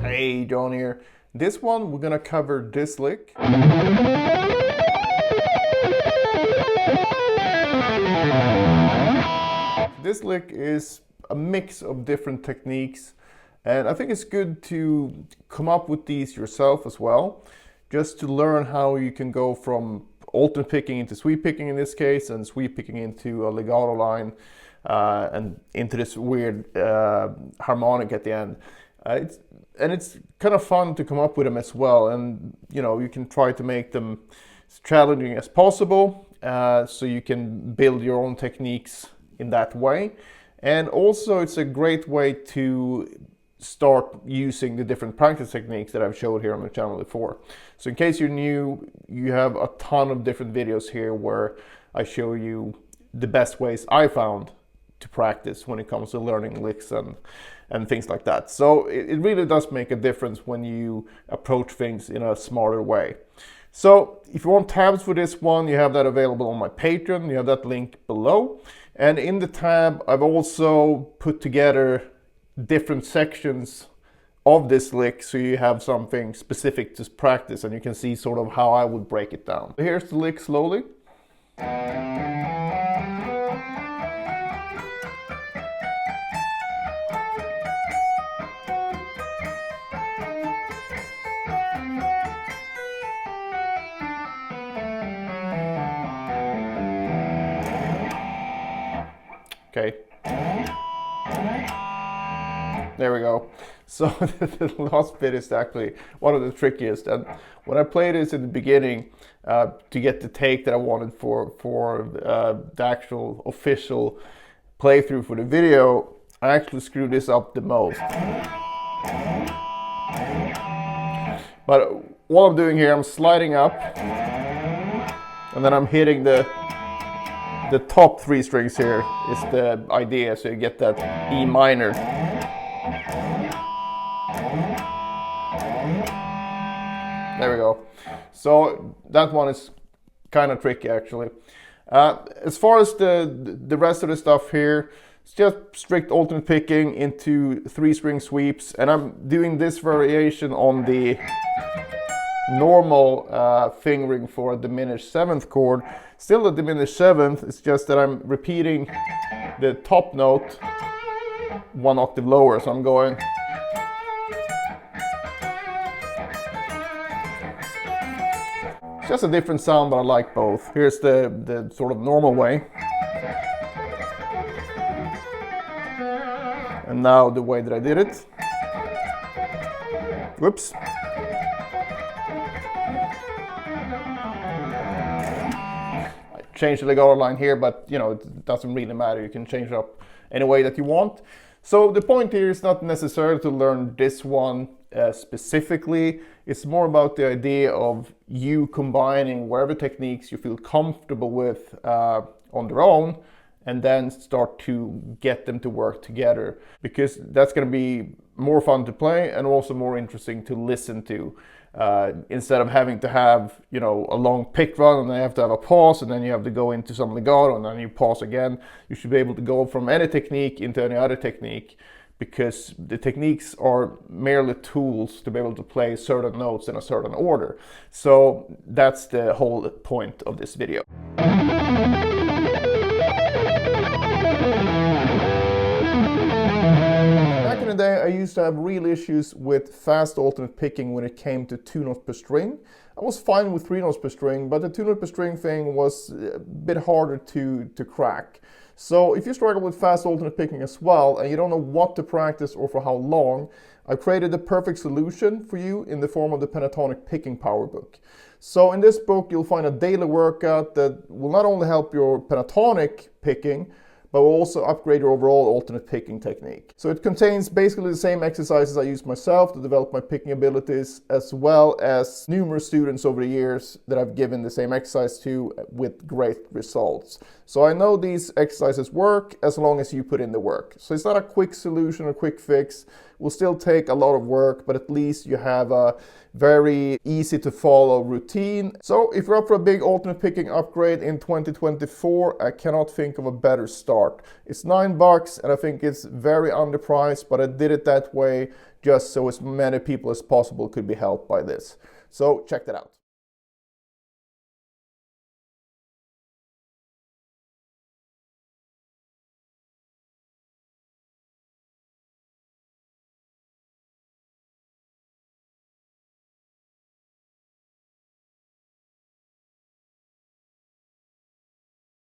Hey, John here. This one we're gonna cover this lick. This lick is a mix of different techniques, and I think it's good to come up with these yourself as well, just to learn how you can go from alternate picking into sweep picking in this case, and sweep picking into a legato line, and into this weird harmonic at the end. It's kind of fun to come up with them as well, and you can try to make them as challenging as possible, so you can build your own techniques in that way. And also it's a great way to start using the different practice techniques that I've showed here on the channel before. So in case you're new, you have a ton of different videos here where I show you the best ways I found to practice when it comes to learning licks and things like that. So it really does make a difference when you approach things in a smarter way. So if you want tabs for this one, you have that available on my Patreon. You have that link below. And in the tab, I've also put together different sections of this lick, so you have something specific to practice, and you can see sort of how I would break it down. Here's the lick slowly. Okay. There we go. So the last bit is actually one of the trickiest. And when I played this in the beginning, to get the take that I wanted for the actual official playthrough for the video, I actually screwed this up the most. But what I'm doing here, I'm sliding up, and then I'm hitting the top three strings here is the idea, so you get that E minor. There we go. So that one is kind of tricky actually. As far as the rest of the stuff here, it's just strict alternate picking into 3-string sweeps, and I'm doing this variation on the normal fingering for a diminished 7th chord. Still a diminished 7th, it's just that I'm repeating the top note 1 octave lower, so I'm going. It's just a different sound, but I like both. Here's the sort of normal way. And now the way that I did it. Whoops. Change the legato line here, but it doesn't really matter. You can change it up any way that you want. So the point here is not necessarily to learn this one specifically. It's more about the idea of you combining whatever techniques you feel comfortable with on their own, and then start to get them to work together, because that's going to be more fun to play and also more interesting to listen to. Instead of having to have a long pick run and then you have to have a pause and then you have to go into some legato and then you pause again. You should be able to go from any technique into any other technique, because the techniques are merely tools to be able to play certain notes in a certain order. So that's the whole point of this video. Back in the day, I used to have real issues with fast alternate picking when it came to 2 notes per string. I was fine with 3 notes per string, but the 2 notes per string thing was a bit harder to crack. So if you struggle with fast alternate picking as well, and you don't know what to practice or for how long, I created the perfect solution for you in the form of the Pentatonic Picking Power Book. So in this book, you'll find a daily workout that will not only help your pentatonic picking, but will also upgrade your overall alternate picking technique. So it contains basically the same exercises I use myself to develop my picking abilities, as well as numerous students over the years that I've given the same exercise to with great results. So I know these exercises work as long as you put in the work. So it's not a quick solution or quick fix. It will still take a lot of work, but at least you have a very easy to follow routine. So if you're up for a big alternate picking upgrade in 2024, I cannot think of a better start. It's $9 and I think it's very underpriced, but I did it that way just so as many people as possible could be helped by this. So check that out.